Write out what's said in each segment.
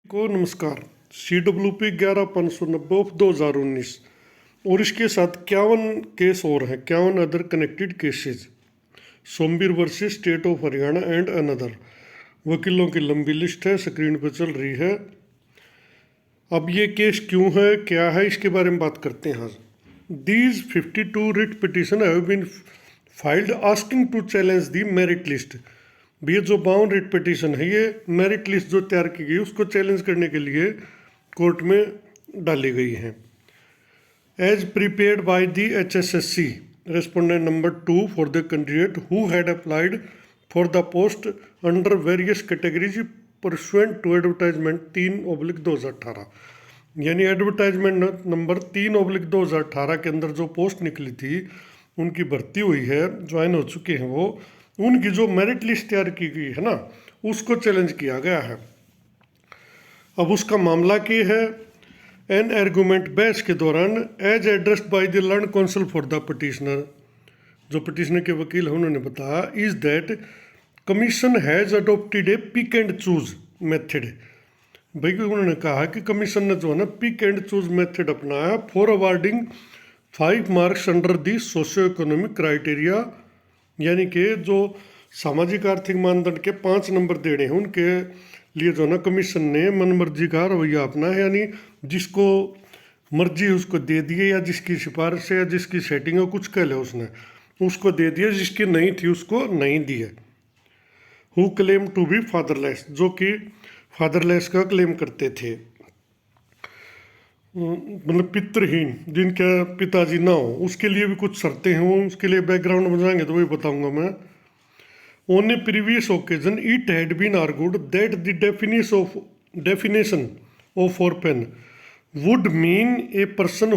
को नमस्कार। CWP 11/590 of 2019 और इसके साथ 51 केस और हैं, 51 other connected cases. Somvir versus state of Haryana and another. वकीलों की लंबी लिस्ट है, स्क्रीन पर चल रही है। अब ये केस क्यों है, क्या है, इसके बारे में बात करते हैं। These 52 writ petition have been filed asking to challenge the merit list. ये जो 52 रिट पिटिशन है, ये मेरिट लिस्ट जो तैयार की गई उसको चैलेंज करने के लिए कोर्ट में डाली गई हैं। As prepared by the HSSC respondent number 2 for the candidate who had applied for the post under various categories pursuant to advertisement 3/2018। यानी एडवर्टाइजमेंट नंबर 3/2018 के अंदर जो पोस्ट निकली थी, उनकी भर्ती हुई है, ज्वाइन हो चुके हैं वो, उनकी जो मेरिट लिस्ट तैयार की गई है ना, उसको चैलेंज किया गया है। अब उसका मामला क्या है? एन आर्गूमेंट बहस के दौरान as addressed by the learned counsel for the petitioner, जो पिटिशनर के वकील हैं उन्होंने बताया, is that commission has adopted a pick and choose method. भाई उन्होंने कहा कि कमीशन ने जो है ना पिक एंड चूज मेथड अपनाया for awarding 5 marks under the socio economic criteria. यानी कि जो सामाजिक आर्थिक मानदंड के 5 नंबर देने हैं, उनके लिए जो ना कमीशन ने मनमर्जी का रवैया अपना है, यानी जिसको मर्जी उसको दे दिए, या जिसकी सिफारिश है या जिसकी सेटिंग है कुछ कह ले उसने उसको दे दिया, जिसकी नहीं थी उसको नहीं दिए। Who claim to be fatherless, जो कि फादरलेस का क्लेम करते थे, मतलब पितृहीन, जिनके पिताजी ना हो, उसके लिए भी कुछ शर्तें हैं। उसके लिए बैकग्राउंड बनाएंगे तो वही बताऊंगा मैं। On a previous occasion it had been argued that the definition of orphan would mean a person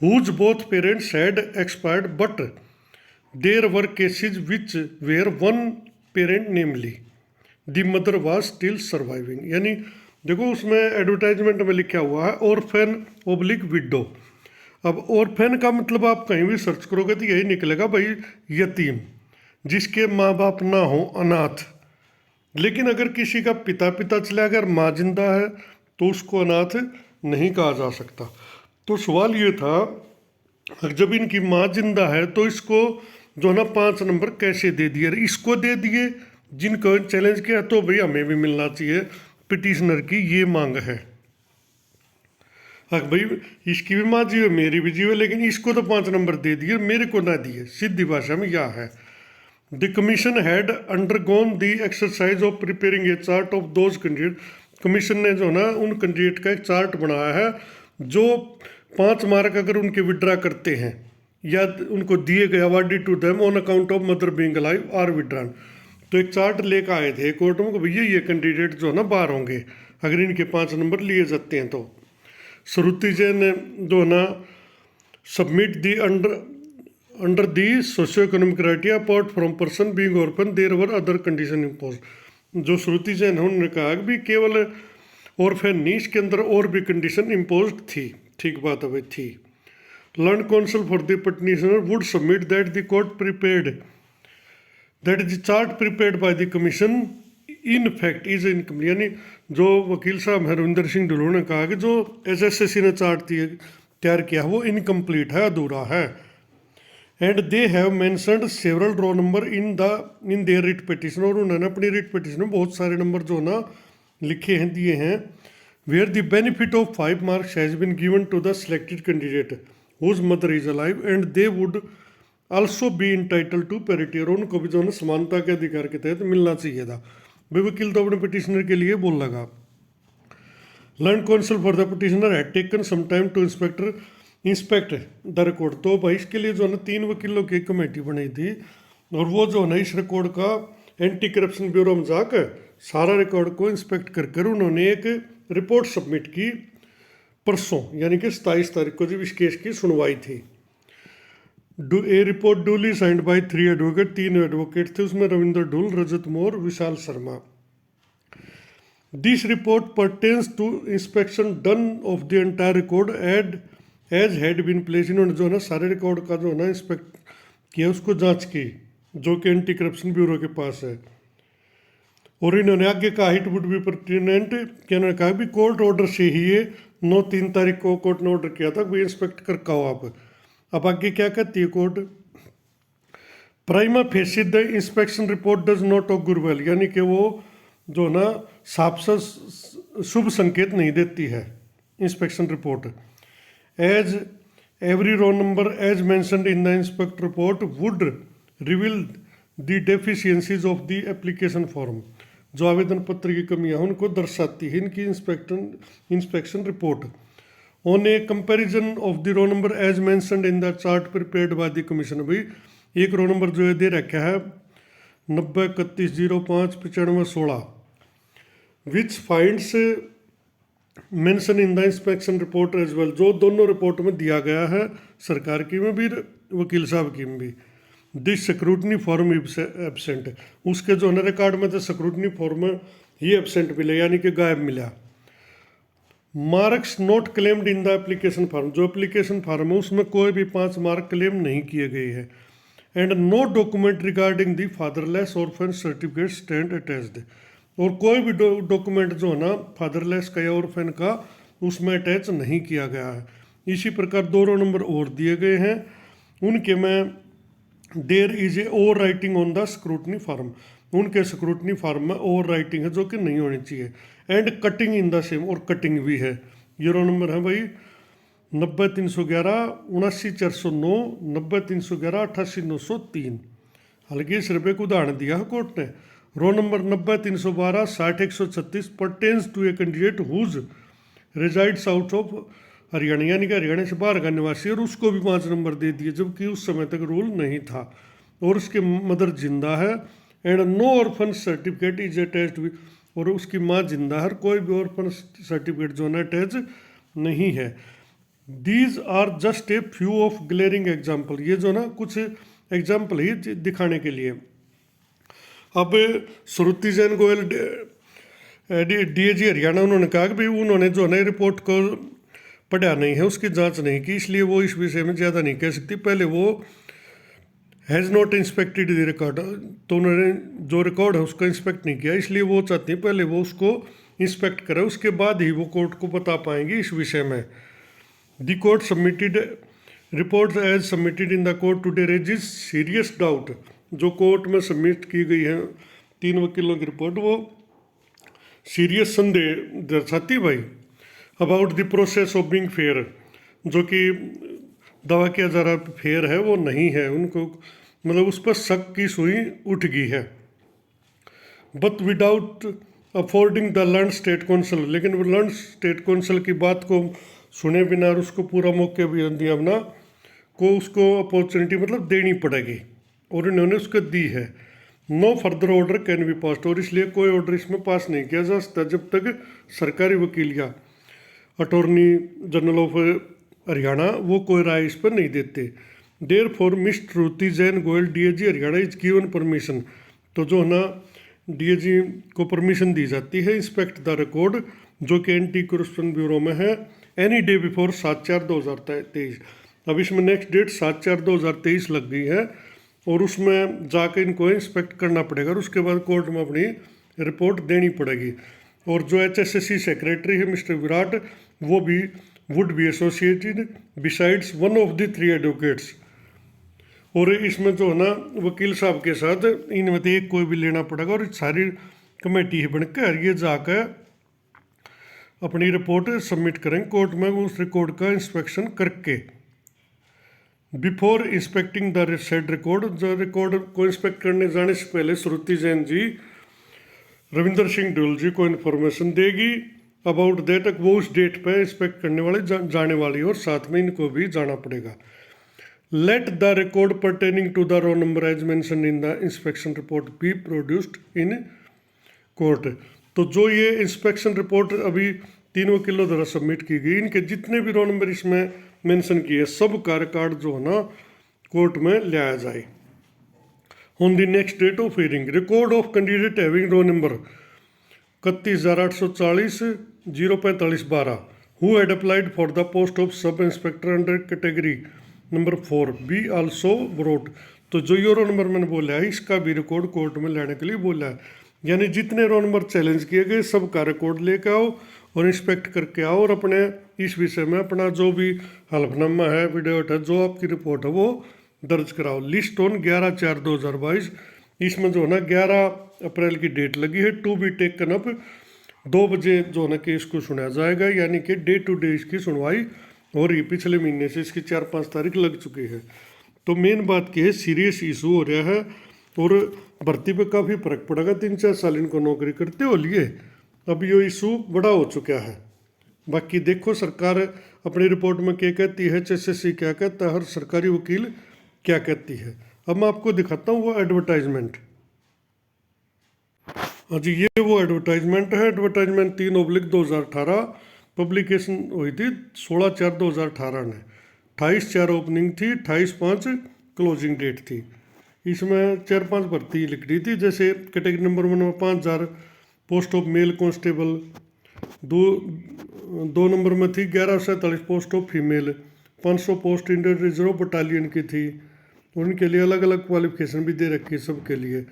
whose both parents had expired, but there were cases which where one parent, namely the mother, was still surviving। यानी देखो उसमें advertisement में लिखा हुआ है orphan oblique window. अब orphan का मतलब आप कहीं भी सर्च करोगे तो यही निकलेगा भाई, यतीम, जिसके माँ बाप ना हो, अनाथ। लेकिन अगर किसी का पिता चला गया, माँ जिंदा है, तो उसको अनाथ नहीं कहा जा सकता। तो सवाल ये था, जब इनकी माँ जिंदा है तो इसको जो है ना 5 नंबर कैसे दे दिए? इसको दे दिए जिनको चैलेंज किया, तो भाई हमें भी मिलना चाहिए। पिटिशनर की ये मांग है। भाई इसकी भी माँ जीवे, मेरी भी जीवे, लेकिन इसको तो 5 नंबर दे दिए, मेरे को ना दिए। सीधी भाषा में यह है। The commission had undergone the exercise of preparing A chart of those candidate. Commission ने जो ना उन कैंडिडेट का एक चार्ट बनाया है, जो 5 मार्क अगर उनके विड्रा करते हैं या उनको दिए गए awarded to them on account of mother being alive or withdrawn. तो एक चार्ट लेकर आए थे कोर्ट में, भैया ये कैंडिडेट जो है ना बाहर होंगे अगर इनके 5 नंबर लिए जाते हैं। तो श्रुति जैन ने जो है ना सबमिट दी under the socio economic criteria apart from person being orphan there were other condition impose. जो श्रुति जैन है उन्होंने कहा कि भी केवल ऑर्फन नहीं, इसके अंदर और भी कंडीशन इम्पोज थी। ठीक बात है भाई, थी। Learn counsel for the petitioner would submit that the court prepared that the chart prepared by the commission in fact is incomplete. यानी जो वकील साहब हैं रविंदर सिंह ढिल्लों ने कहा कि जो HSSC ने चार्ट तैयार किया वो इनकम्प्लीट है, अधूरा है। And they have mentioned several roll number in their writ petition, और उन्होंने अपनी रिट पिटिशन में बहुत सारे नंबर जो ना लिखे हैं, दिए हैं। Where the benefit of 5 marks has been given to the selected candidate whose mother is alive and they would also be entitled to parity. और उनको भी जो है समानता के अधिकार के तहत मिलना चाहिए था। भाई वकील तो अपने पिटिशनर के लिए बोल लगा। Learned counsel for the petitioner had taken some time to inspect the record. तो भाई इसके लिए जो है ना 3 वकीलों की कमेटी बनी थी, और वो जो है ना इस रिकॉर्ड का एंटी करप्शन ब्यूरो में जाकर सारा रिकॉर्ड को इंस्पेक्ट कर उन्होंने एक रिपोर्ट सबमिट की परसों, यानी कि 27 तारीख को जब इस केस की सुनवाई थी। A report duly signed by 3 advocate, 3 advocate थे उसमें, Ravindra Dhull, Rajat Mor, Vishal Sharma. This report pertains to inspection done of the entire record as had been place. इन्होंने जो है ना सारे रिकॉर्ड का जो है ना इंस्पेक्ट किया, उसको जांच की, जो कि एंटी करप्शन ब्यूरो के पास है। और इन्होंने आगे कहा इट वुड बी पर्टिनेंट कि इन्होंने कहा भी कोर्ट ऑर्डर से ही ये 9-3 तारीख को कोर्ट ने ऑर्डर किया था कि इंस्पेक्ट कर का हो आप। अब आगे क्या कहती है court, prima facie the inspection report does not auger well, यानी कि वो जो ना साफ सा शुभ संकेत नहीं देती है inspection report. As every roll number as mentioned in the inspect report would reveal the deficiencies of the application form, जो आवेदन पत्र की कमियां हैं उनको दर्शाती है इनकी inspection report. On a comparison of the roll number as mentioned in the chart prepared by the commission, भाई एक रो नंबर जो है दे रखा है 90 31 05 95 16, which finds mention in the inspection report as well, जो दोनों रिपोर्ट में दिया गया है, सरकार की में भी वकील साहब की में भी। दिस स्क्रूटनी फॉर्म एबसेंट, उसके जो है रिकॉर्ड में तो स्क्रूटनी फॉर्म ही एबसेंट मिले, यानी कि गायब मिला। Marks not claimed in the application form, जो एप्लीकेशन फॉर्म है उसमें कोई भी 5 मार्क क्लेम नहीं किए गए हैं। And no document regarding the fatherless orphan certificate stand attached, और कोई भी डॉक्यूमेंट जो है ना फादरलेस का या ऑर्फन का उसमें अटैच नहीं किया गया है। इसी प्रकार 2 रो नंबर और दिए गए हैं, उनके में there is a overwriting on the scrutiny form, उनके स्क्रूटनी फार्म में ओवर राइटिंग है जो कि नहीं होनी चाहिए। And cutting in the same, और कटिंग भी है। ये रो नंबर है भाई 90 311 79 409 90 311 88 903। हालांकि इस रुपये को उदाहरण दिया है कोर्ट ने। Row number 90 312 60 136 pertains to a candidate whose resides out of Haryana, यानी कि हरियाणा से बाहर का निवासी, और उसको भी 5 नंबर दे दिए, जबकि उस समय तक रूल नहीं था। और उसके मदर जिंदा है। And no orphan certificate is attached with, और उसकी माँ जिंदा है, कोई भी ऑर्फन सर्टिफिकेट जो है अटैच नहीं है। These are just a few of glaring example, ये जो ना कुछ एग्जाम्पल ही दिखाने के लिए। अब श्रुति जैन गोयल डीएजी हरियाणा, उन्होंने कहा कि भाई उन्होंने जो है रिपोर्ट को पढ़ा नहीं है, उसकी जांच नहीं की, इसलिए वो इस विषय में ज़्यादा नहीं कह सकती। पहले वो has not inspected the record, तो उन्होंने जो रिकॉर्ड है उसका इंस्पेक्ट नहीं किया, इसलिए वो चाहती हैं पहले वो उसको इंस्पेक्ट करे, उसके बाद ही वो कोर्ट को बता पाएंगी इस विषय में। The court submitted report as submitted in the court today raises serious doubt, जो कोर्ट में सबमिट की गई है 3 वकीलों की रिपोर्ट, वो सीरियस संदेह दर्शाती भाई about the process of being fair, जो कि दावा किया जा रहा फेयर है वो नहीं है, उनको मतलब उस पर शक की सुई उठ गई है। But without affording the learn state council, लेकिन वो लर्न स्टेट काउंसिल की बात को सुने बिना और उसको पूरा मौके भी दिया बिना को उसको अपॉर्चुनिटी मतलब देनी पड़ेगी, और इन्होंने उसको दी है। No further order can be passed, और इसलिए कोई ऑर्डर इसमें पास नहीं किया जा सकता जब तक सरकारी वकील या अटॉर्नी जनरल ऑफ हरियाणा वो कोई राय इस पर नहीं देते। Therefore miss Shruti Jain Goyal DAG Haryana is given permission, तो जो है ना डीएजी को परमिशन दी जाती है इंस्पेक्ट द रिकॉर्ड, जो कि एंटी करप्शन ब्यूरो में है, एनी डे बिफोर 7/4/2023। अब इसमें नेक्स्ट डेट 7/4/2023 लग गई है, और उसमें जाकर इनको इंस्पेक्ट करना पड़ेगा, और उसके बाद कोर्ट में अपनी रिपोर्ट देनी पड़ेगी। और जो HSSC सेक्रेटरी है मिस्टर विराट, वो भी would be associated besides one of the 3 advocates, और इसमें जो है ना वकील साहब के साथ इनमें से एक कोई भी लेना पड़ेगा, और सारी कमेटी ही बनकर ये जाकर अपनी रिपोर्ट सबमिट करेंगे कोर्ट में, उस रिकॉर्ड का इंस्पेक्शन करके। Before inspecting the said record, जो रिकॉर्ड को इंस्पेक्ट करने जाने से पहले श्रुति जैन जी रविंदर सिंह ढोल जी को इन्फॉर्मेशन देगी अबाउट दैट, वो उस डेट पे इंस्पेक्ट करने वाले जाने वाली, और साथ में इनको भी जाना पड़ेगा। Let the record pertaining to the roll number as mention in the inspection report be produced in court, तो जो ये इंस्पेक्शन रिपोर्ट अभी 3 वकीलों द्वारा सबमिट की गई, इनके जितने भी रो नंबर इसमें मेंशन किए सब का रिकॉर्ड जो है ना कोर्ट में लाया जाए। On the next date of hearing record of candidate having roll number 31,840 045 12 who had applied for the post of sub inspector under category number 4 be also brought, तो जो यूरो नंबर मैंने बोला है इसका भी रिकॉर्ड कोर्ट में लाने के लिए बोला है। यानी जितने रोल नंबर चैलेंज किए गए सबका रिकॉर्ड लेके आओ और इंस्पेक्ट करके आओ और अपने इस विषय में अपना जो भी हलफनामा है, वीडियो है, जो आपकी रिपोर्ट है वो दर्ज कराओ। लिस्ट ऑन 11/4/2022, इसमें जो है ना 11 अप्रैल की डेट लगी है। टू बी टेकन अप, 2 बजे जो है ना केस को सुना जाएगा, यानी कि डे टू डे इसकी सुनवाई हो रही। पिछले महीने से इसकी 4-5 तारीख लग चुकी है। तो मेन बात क्या है, सीरियस इशू हो रहा है और भर्ती पे काफ़ी फर्क पड़ेगा। 3-4 साल इनको नौकरी करते हो लिए, अब ये इशू बड़ा हो चुका है। बाकी देखो सरकार अपनी रिपोर्ट में क्या कहती है, HSSC क्या कहता है, हर सरकारी वकील क्या कहती है। अब मैं आपको दिखाता हूँ वो एडवर्टाइजमेंट। हाँ जी, ये वो एडवर्टाइजमेंट है। एडवर्टाइजमेंट 3/2018, पब्लिकेशन हुई थी 16/4/2018 ने। 28/4 ओपनिंग थी, 28/5 क्लोजिंग डेट थी। इसमें 4-5 भर्ती लिख दी थी, जैसे कैटेगरी नंबर 1 में 5,000 पोस्ट ऑफ मेल कांस्टेबल, दो नंबर में थी 1147 post of female, 500 post Indian reserve battalion की थी। उनके लिए अलग अलग क्वालिफिकेशन भी दे रखी है सबके लिए।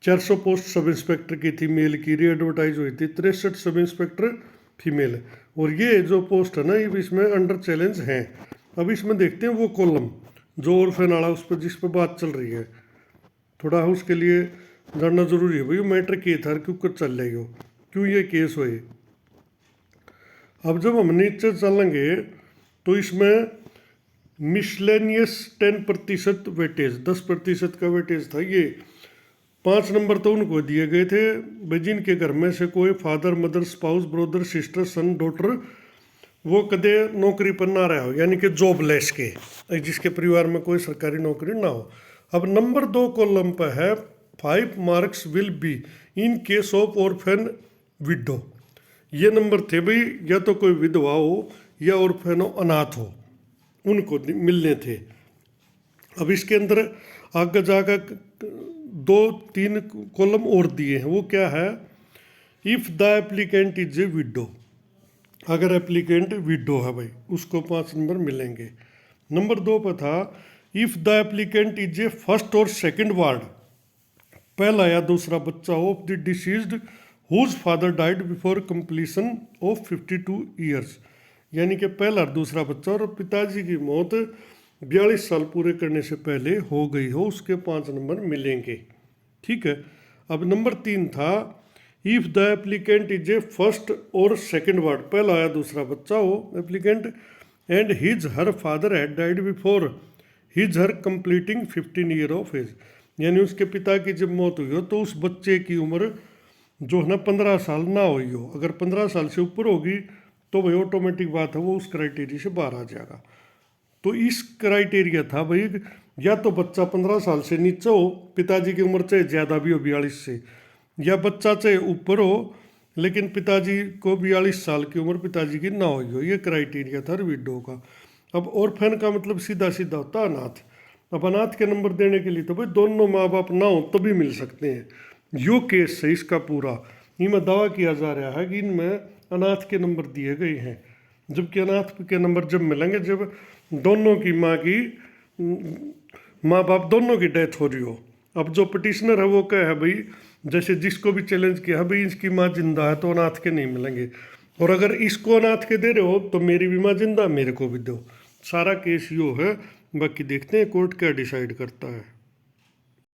400 पोस्ट सब इंस्पेक्टर की थी, मेल की री एडवर्टाइज हुई थी। 63 सब इंस्पेक्टर फीमेल। और ये जो पोस्ट है ना, ये इसमें अंडर चैलेंज हैं। अब इसमें देखते हैं वो कॉलम जो ऑर्फन वाला, उस पर जिस पर बात चल रही है, थोड़ा उसके लिए जानना जरूरी है भाई। मैटर के था क्यों कर चल रही हो, क्यों ये केस हुए। अब जब हम नीचे चलेंगे तो इसमें मिसलेनियस 10% वेटेज, 10% का वेटेज था। ये 5 नंबर तो उनको दिए गए थे भाई जिनके घर में से कोई father, mother, spouse, brother, sister, son, daughter वो कदे नौकरी पर ना रहा हो, यानी कि जॉबलेस के, जिसके परिवार में कोई सरकारी नौकरी ना हो। अब नंबर 2 कॉलम पर है 5 marks will be in case of orphan window. ये नंबर थे भाई, या तो कोई विधवा हो या ऑर्फन हो, अनाथ हो, उनको मिलने थे। अब इसके अंदर आगे जाकर 2-3 कॉलम और दिए हैं। वो क्या है, if the applicant is A window, अगर एप्लीकेंट विडो है भाई उसको 5 नंबर मिलेंगे। नंबर 2 पर था if the applicant is a first or second ward, पहला या दूसरा बच्चा हो of the deceased whose father died before completion of 52 years, यानी कि पहला और दूसरा बच्चा और पिताजी की मौत 42 साल पूरे करने से पहले हो गई हो, उसके 5 नंबर मिलेंगे। ठीक है। अब नंबर 3 था if the applicant is a first or second ward, पहला या दूसरा बच्चा हो applicant, and his her father had died before his her completing 15 year of age, यानी उसके पिता की जब मौत हुई हो तो उस बच्चे की उम्र जो है ना 15 साल ना हुई हो। अगर 15 साल से ऊपर होगी तो भाई ऑटोमेटिक बात है वो उस क्राइटेरिया से बाहर आ जाएगा। तो इस क्राइटेरिया था भाई, या तो बच्चा 15 साल से नीचे हो, पिताजी की उम्र चाहे ज़्यादा भी हो 42 से, या बच्चा चाहे ऊपर हो लेकिन पिताजी को 42 साल की उम्र पिताजी की ना हुई हो। ये क्राइटेरिया था विडो का। अब ऑर्फन का मतलब सीधा सीधा होता है अनाथ। अब अनाथ के नंबर देने के लिए तो भाई दोनों माँ बाप ना हो तभी मिल सकते हैं। यो केस है इसका पूरा, इनमें दावा किया जा रहा है कि इनमें अनाथ के नंबर दिए गए हैं, जबकि अनाथ के नंबर जब मिलेंगे जब दोनों की माँ बाप दोनों की डेथ हो रही हो। अब जो पिटिशनर है वो क्या है भाई, जैसे जिसको भी चैलेंज किया है भाई इसकी माँ जिंदा है तो अनाथ के नहीं मिलेंगे, और अगर इसको अनाथ के दे रहे हो तो मेरी भी माँ जिंदा मेरे को भी दो। सारा केस यो है। बाकी देखते हैं कोर्ट क्या डिसाइड करता है।